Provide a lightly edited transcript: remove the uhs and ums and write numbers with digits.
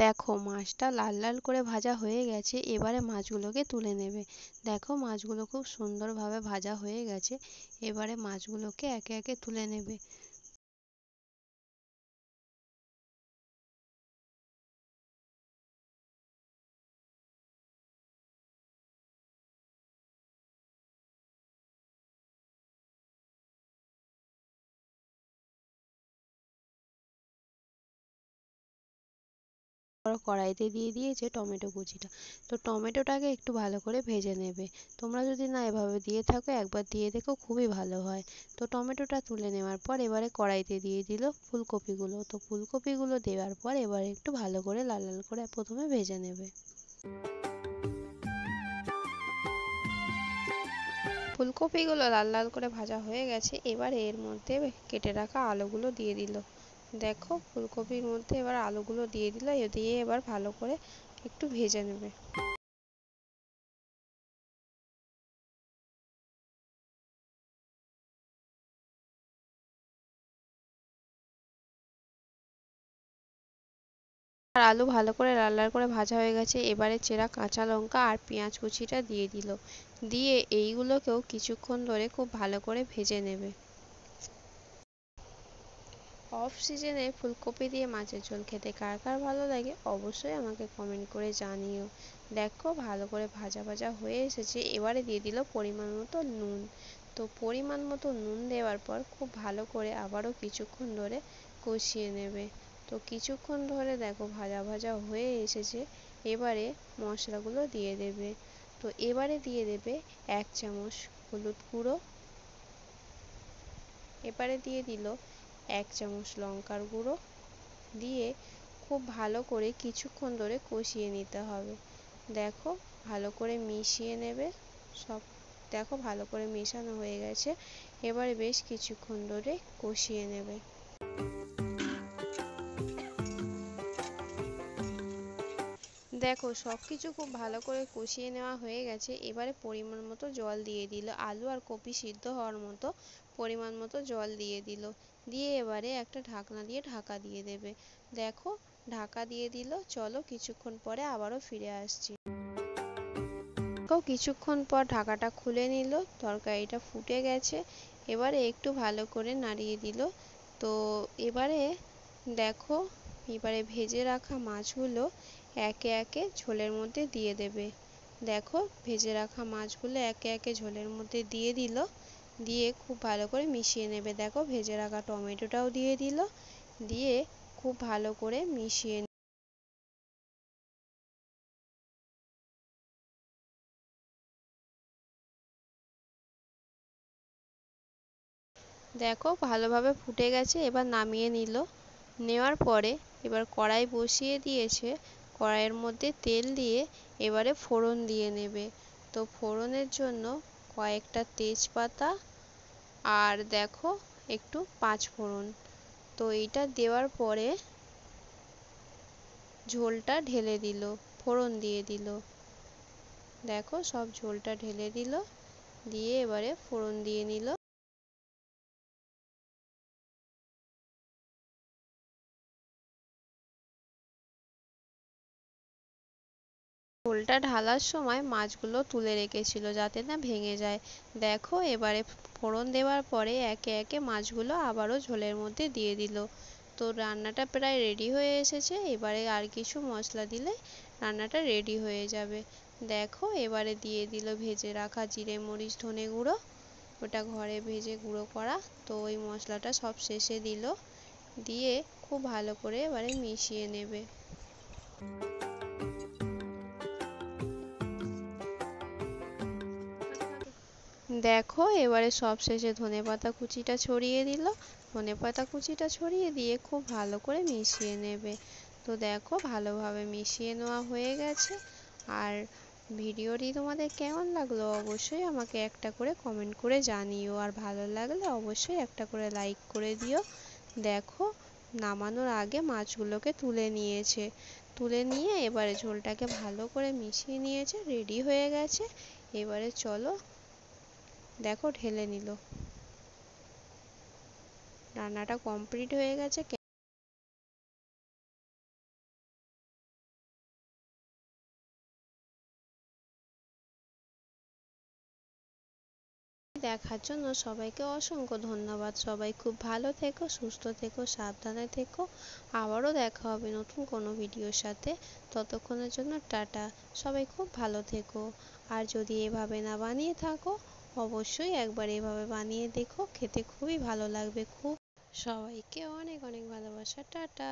দেখো মাছটা লাল লাল করে ভাজা হয়ে গেছে, এবারে মাছগুলোকে তুলে নেবে। দেখো মাছগুলো খুব সুন্দরভাবে ভাজা হয়ে গেছে, এবারে মাছগুলোকে একে একে তুলে নেবে। কড়াইতে দিয়ে দিয়েছে টমেটো কুচিটা। তো টমেটোটাকে একটু ভালো করে ভেজে নেবে। তোমরা যদি না এভাবে দিয়ে থাকো একবার দিয়ে দেখো, খুবই ভালো হয়। তো টমেটোটা তুলে নেওয়ার পর এবারে কড়াইতে দিয়ে দিল ফুলকপিগুলো। তো ফুলকপিগুলো দেওয়ার পর এবারে একটু ভালো করে লাল লাল করে প্রথমে ভেজে নেবে। ফুলকপিগুলো লাল লাল করে ভাজা হয়ে গেছে, এবারে এর মধ্যে কেটে রাখা আলুগুলো দিয়ে দিল। দেখো ফুলকপির মধ্যে এবার আলুগুলো দিয়ে দিল, দিয়ে এবার ভালো করে একটু ভেজে নেবে। আর আলু ভালো করে লাল লাল করে ভাজা হয়ে গেছে, এবারে চেরা কাঁচা লঙ্কা আর পেঁয়াজ কুচিটা দিয়ে দিল। দিয়ে এইগুলোকেও কিছুক্ষণ ধরে খুব ভালো করে ভেজে নেবে। অফ সিজনে ফুলকপি দিয়ে মাছের ঝোল খেতে কার কার ভালো লাগে অবশ্যই আমাকে কমেন্ট করে জানিও। দেখো ভালো করে ভাজা ভাজা হয়ে এসেছে, এবারে দিয়ে দিল পরিমাণ মতো নুন। তো পরিমাণ মতো নুন দেওয়ার পর খুব ভালো করে আবারও কিছুক্ষণ ধরে কষিয়ে নেবে। তো কিছুক্ষণ ধরে দেখো ভাজা ভাজা হয়ে এসেছে, এবারে মশলাগুলো দিয়ে দেবে। তো এবারে দিয়ে দেবে 1 চামচ হলুদ গুঁড়ো, এবারে দিয়ে দিল 1 চামচ লঙ্কার গুঁড়ো, দিয়ে খুব ভালো করে কিছুক্ষণ ধরে কষিয়ে নিতে হবে। দেখো ভালো করে মিশিয়ে নেবে সব। দেখো ভালো করে মেশানো হয়ে গেছে, এবারে বেশ কিছুক্ষণ ধরে কষিয়ে নেবে। দেখো সব কিছু খুব ভালো করে কষিয়ে নেওয়া হয়ে গেছে, এবারে পরিমাণ মতো জল দিয়ে দিল। আলু আর কপি সিদ্ধ হওয়ার মতো পরিমাণ মতো জল দিয়ে দিল। দিয়ে এবারে একটা ঢাকনা দিয়ে ঢাকা দিয়ে দেবে। দেখো ঢাকা দিয়ে দিল। চলো কিছুক্ষণ পরে আবারও ফিরে আসছি। দেখো কিছুক্ষণ পর ঢাকাটা খুলে নিল, তরকারিটা ফুটে গেছে, এবারে একটু ভালো করে নাড়িয়ে দিল। তো এবারে দেখো এবারে ভেজে রাখা মাছগুলো একে একে ঝোলের মধ্যে দিয়ে দেবে। দেখো ভেজে রাখা মাছগুলো একে একে ঝোলের মধ্যে দিয়ে দিল, দিয়ে খুব ভালো করে মিশিয়ে নেবে। দেখো ভেজে রাখা টমেটোটাও দিয়ে দিল, দিয়ে খুব ভালো করে মিশিয়ে। দেখো ভালোভাবে ফুটে গেছে, এবার নামিয়ে নিল। নেওয়ার পরে এবার কড়াই বসিয়ে দিয়েছে, কড়াইয়ের মধ্যে তেল দিয়ে এবারে ফোড়ন দিয়ে নেবে। তো ফোড়নের জন্য কয়েকটা তেজপাতা আর দেখো একটু পাঁচফোড়ন। তো এইটা দেওয়ার পরে ঝোলটা ঢেলে দিল, ফোড়ন দিয়ে দিল। দেখো সব ঝোলটা ঢেলে দিল, দিয়ে এবারে ফোড়ন দিয়ে নিল। ঝোলটা ঢালার সময় মাছগুলো তুলে রেখেছিল যাতে না ভেঙে যায়। দেখো এবারে ফোড়ন দেওয়ার পরে একে একে মাছগুলো আবারও ঝোলের মধ্যে দিয়ে দিল। তো রান্নাটা প্রায় রেডি হয়ে এসেছে, এবারে আর কিছু মশলা দিলে রান্নাটা রেডি হয়ে যাবে। দেখো এবারে দিয়ে দিল ভেজে রাখা জিরে মরিচ ধনে গুঁড়ো, ওটা ঘরে ভেজে গুঁড়ো করা। তো ওই মশলাটা সব শেষে দিল, দিয়ে খুব ভালো করে এবারে মিশিয়ে নেবে। দেখো এবারে সবশেষে ধনেপাতা কুচিটা ছড়িয়ে দিল। ধনেপাতা কুচিটা ছড়িয়ে দিয়ে খুব ভালো করে মিশিয়ে নেবে। তো দেখো ভালোভাবে মিশিয়ে নেওয়া হয়ে গেছে। আর ভিডিওটি তোমাদের কেমন লাগলো অবশ্যই আমাকে একটা করে কমেন্ট করে জানিও, আর ভালো লাগলে অবশ্যই একটা করে লাইক করে দিও। দেখো নামানোর আগে মাছগুলোকে তুলে নিয়েছে, তুলে নিয়ে এবারে ঝোলটাকে ভালো করে মিশিয়ে নিয়েছে, রেডি হয়ে গেছে। এবারে চলো দেখো ঢেলে নিল, রান্নাটা কমপ্লিট হয়ে গেছে। দেখার জন্য সবাইকে অসংখ্য ধন্যবাদ। সবাই খুব ভালো থেকো, সুস্থ থেকো, সাবধানে থেকো। আবারও দেখা হবে নতুন কোনো ভিডিওর সাথে। ততক্ষণের জন্য টাটা। সবাই খুব ভালো থেকো। আর যদি এভাবে না বানিয়ে থাকো, অবশ্যই একবার এভাবে বানিয়ে দেখো, খেতে খুবই ভালো লাগবে। খুব সবাইকে অনেক অনেক ভালোবাসা। টাটা।